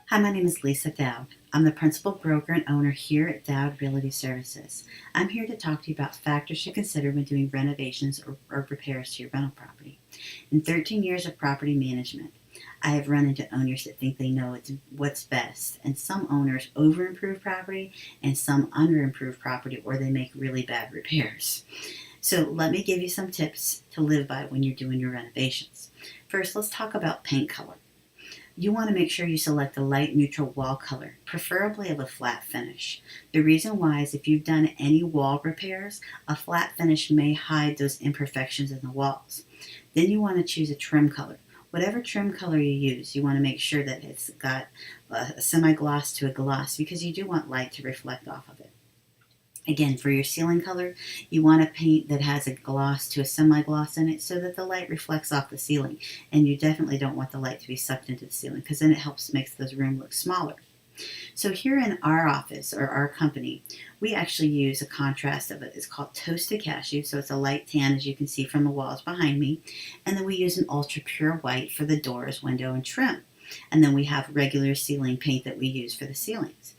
Hi, my name is Lisa Doud. I'm the principal broker and owner here at Doud Realty Services. I'm here to talk to you about factors to consider when doing renovations or repairs to your rental property. In 13 years of property management, I have run into owners that think they know what's best, and some owners over-improve property and some under-improve property, or they make really bad repairs. So let me give you some tips to live by when you're doing your renovations. First, let's talk about paint color. You want to make sure you select a light neutral wall color, preferably of a flat finish. The reason why is if you've done any wall repairs, a flat finish may hide those imperfections in the walls. Then you want to choose a trim color. Whatever trim color you use, you want to make sure that it's got a semi-gloss to a gloss because you do want light to reflect off of it. Again, for your ceiling color, you want a paint that has a gloss to a semi-gloss in it so that the light reflects off the ceiling. And you definitely don't want the light to be sucked into the ceiling because then it makes the room look smaller. So here in our office or our company, we actually use a contrast of it. It's called Toasted Cashew, so it's a light tan as you can see from the walls behind me. And then we use an ultra pure white for the doors, window, and trim. And then we have regular ceiling paint that we use for the ceilings.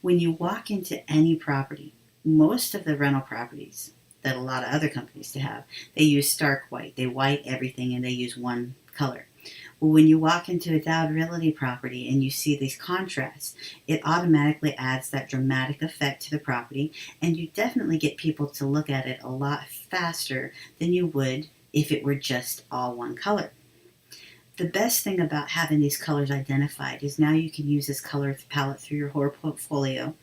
When you walk into any property, most of the rental properties that a lot of other companies have, they use stark white. They white everything and they use one color. Well, when you walk into a Doud Realty property and you see these contrasts, it automatically adds that dramatic effect to the property, and you definitely get people to look at it a lot faster than you would if it were just all one color. The best thing about having these colors identified is now you can use this color palette through your whole portfolio,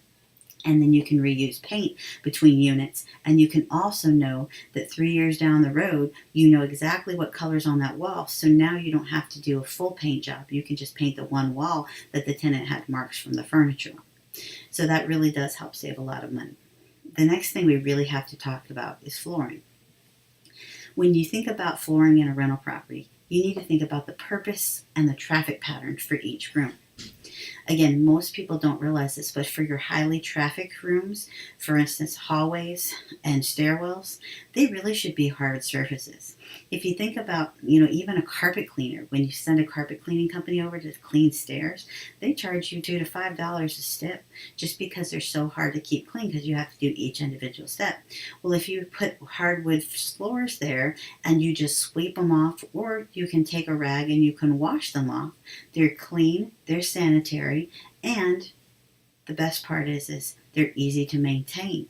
and then you can reuse paint between units, and you can also know that 3 years down the road you know exactly what color's on that wall, so now you don't have to do a full paint job. You can just paint the one wall that the tenant had marks from the furniture on. So that really does help save a lot of money. The next thing we really have to talk about is flooring. When you think about flooring in a rental property, you need to think about the purpose and the traffic patterns for each room. Again, most people don't realize this, but for your highly trafficked rooms, for instance, hallways and stairwells, they really should be hard surfaces. If you think about, even a carpet cleaner, when you send a carpet cleaning company over to clean stairs, they charge you $2 to $5 a step just because they're so hard to keep clean because you have to do each individual step. Well, if you put hardwood floors there and you just sweep them off, or you can take a rag and you can wash them off, they're clean, they're sanitary, and the best part is they're easy to maintain.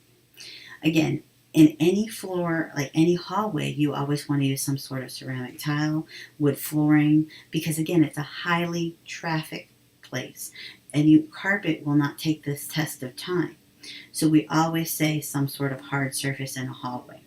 Again, in any floor, like any hallway, you always want to use some sort of ceramic tile, wood flooring, because again, it's a highly trafficked place, and carpet will not take this test of time. So we always say some sort of hard surface in a hallway.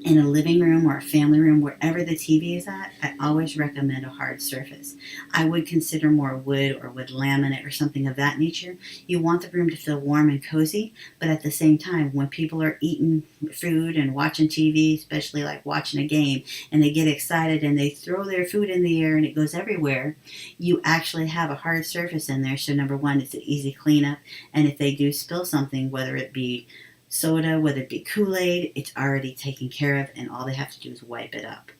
In a living room or a family room, wherever the TV is at, I always recommend a hard surface. I would consider more wood or wood laminate or something of that nature. You want the room to feel warm and cozy, but at the same time, when people are eating food and watching TV, especially like watching a game, and they get excited and they throw their food in the air and it goes everywhere, you actually have a hard surface in there. So number one, it's an easy cleanup, and if they do spill something, whether it be soda, whether it be Kool-Aid, it's already taken care of, and all they have to do is wipe it up.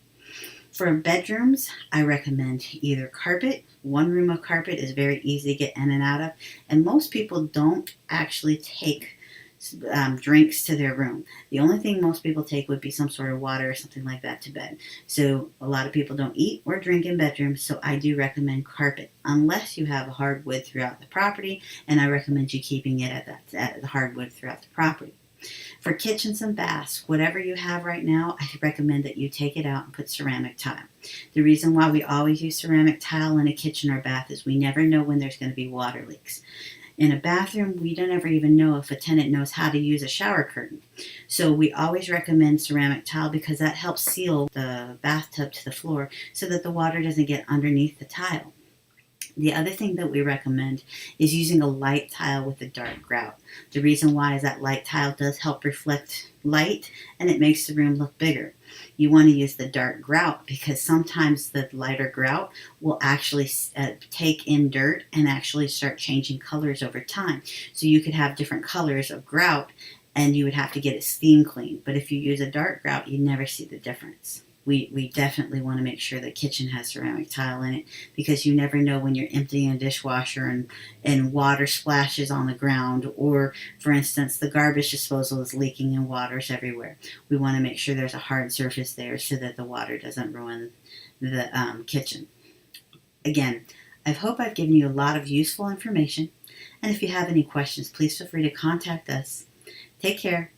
For bedrooms, I recommend either carpet. One room of carpet is very easy to get in and out of, and most people don't actually take drinks to their room. The only thing most people take would be some sort of water or something like that to bed. So a lot of people don't eat or drink in bedrooms, so I do recommend carpet, unless you have a hardwood throughout the property, and I recommend you keeping it at the hardwood throughout the property. For kitchens and baths, whatever you have right now, I recommend that you take it out and put ceramic tile. The reason why we always use ceramic tile in a kitchen or bath is we never know when there's going to be water leaks. In a bathroom, we don't ever even know if a tenant knows how to use a shower curtain. So we always recommend ceramic tile because that helps seal the bathtub to the floor so that the water doesn't get underneath the tile. The other thing that we recommend is using a light tile with a dark grout. The reason why is that light tile does help reflect light, and it makes the room look bigger. You want to use the dark grout because sometimes the lighter grout will actually take in dirt and actually start changing colors over time. So you could have different colors of grout and you would have to get it steam cleaned. But if you use a dark grout, you never see the difference. we definitely want to make sure the kitchen has ceramic tile in it, because you never know when you're emptying a dishwasher and water splashes on the ground, or for instance the garbage disposal is leaking and water's everywhere. We want to make sure there's a hard surface there so that the water doesn't ruin the kitchen. Again, I hope I've given you a lot of useful information, and if you have any questions, please feel free to contact us. Take care.